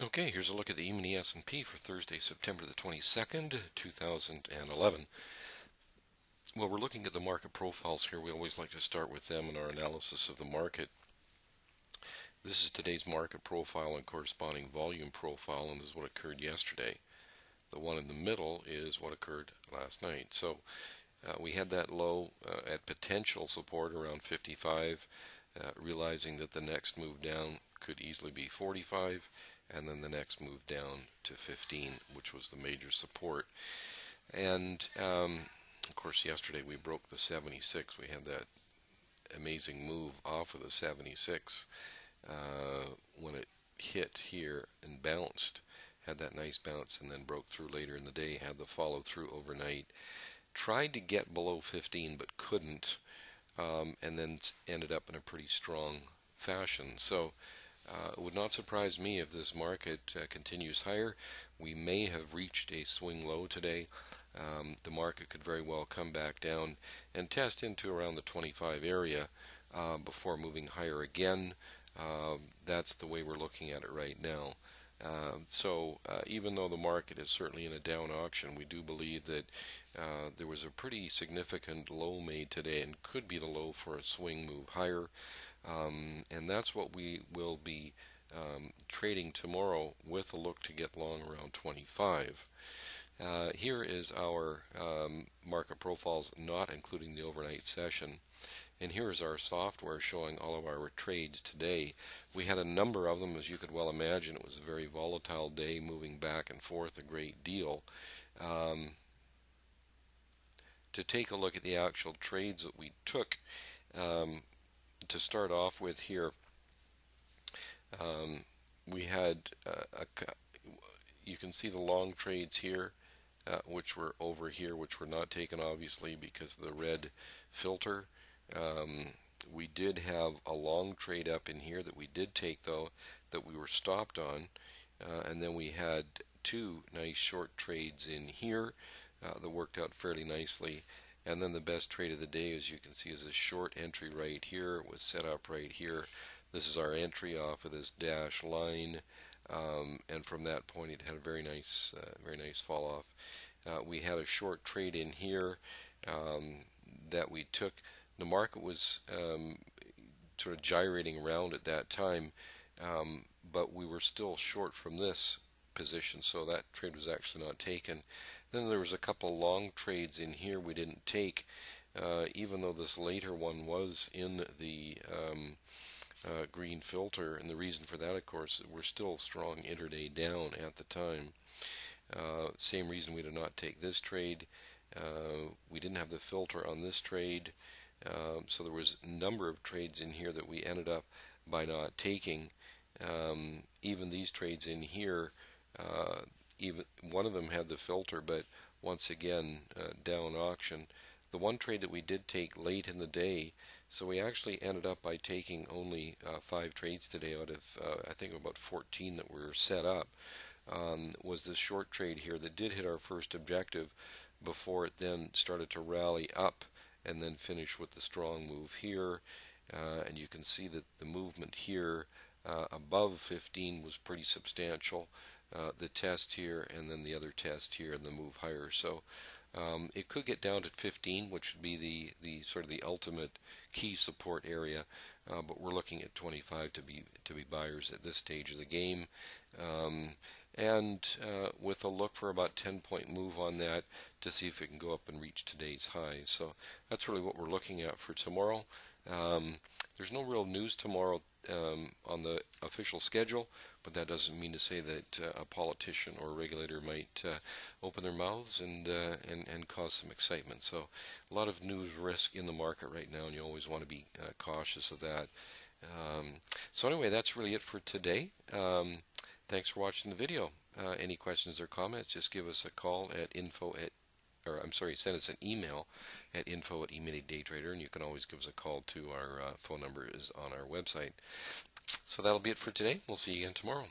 Okay, here's a look at the emini S&P for Thursday, September the 22nd, 2011. Well, we're looking at the market profiles here. We always like to start with them in our analysis of the market. This is today's market profile and corresponding volume profile, and this is what occurred yesterday. The one in the middle is what occurred last night. So we had that low at potential support around 55, realizing that the next move down could easily be 45, and then the next move down to 15, which was the major support. And of course, yesterday we broke the 76. We had that amazing move off of the 76 when it hit here and bounced, had that nice bounce, and then broke through later in the day, had the follow through overnight. Tried to get below 15 but couldn't, and then ended up in a pretty strong fashion. So it would not surprise me if this market continues higher. We may have reached a swing low today. The market could very well come back down and test into around the 25 area before moving higher again. That's the way we're looking at it right now. So even though the market is certainly in a down auction, we do believe that there was a pretty significant low made today and could be the low for a swing move higher. And that's what we will be trading tomorrow, with a look to get long around 25. Here is our market profiles, not including the overnight session. And here is our software showing all of our trades today. We had a number of them, as you could well imagine. It was a very volatile day, moving back and forth a great deal. To take a look at the actual trades that we took, to start off with here, we had you can see the long trades here, which were over here, which were not taken obviously because of the red filter. We did have a long trade up in here that we did take, though, that we were stopped on, and then we had two nice short trades in here that worked out fairly nicely. And then the best trade of the day, as you can see, is a short entry right here. It was set up right here. This is our entry off of this dash line, and from that point it had a very nice fall off. We had a short trade in here that we took. The market was sort of gyrating around at that time, but we were still short from this position, so that trade was actually not taken. Then there was a couple of long trades in here we didn't take, even though this later one was in the green filter, and the reason for that, of course, is we're still strong intraday down at the time. Same reason we did not take this trade. We didn't have the filter on this trade, so there was a number of trades in here that we ended up by not taking. Even these trades in here, even one of them had the filter, but once again down auction. The one trade that we did take late in the day, so we actually ended up by taking only 5 trades today out of I think about 14 that were set up, was this short trade here that did hit our first objective before it then started to rally up and then finish with the strong move here. And you can see that the movement here above 15 was pretty substantial. The test here and then the other test here and the move higher. So it could get down to 15, which would be the sort of the ultimate key support area, but we're looking at 25 to be buyers at this stage of the game, and with a look for about 10-point move on that to see if it can go up and reach today's highs. So that's really what we're looking at for tomorrow. There's no real news tomorrow on the official schedule, but that doesn't mean to say that a politician or a regulator might open their mouths and cause some excitement. So a lot of news risk in the market right now, and you always want to be cautious of that. So anyway, that's really it for today. Thanks for watching the video. Any questions or comments, just give us a call at send us an email at info@emini.daytrader, and you can always give us a call to our phone number is on our website. So that'll be it for today. We'll see you again tomorrow.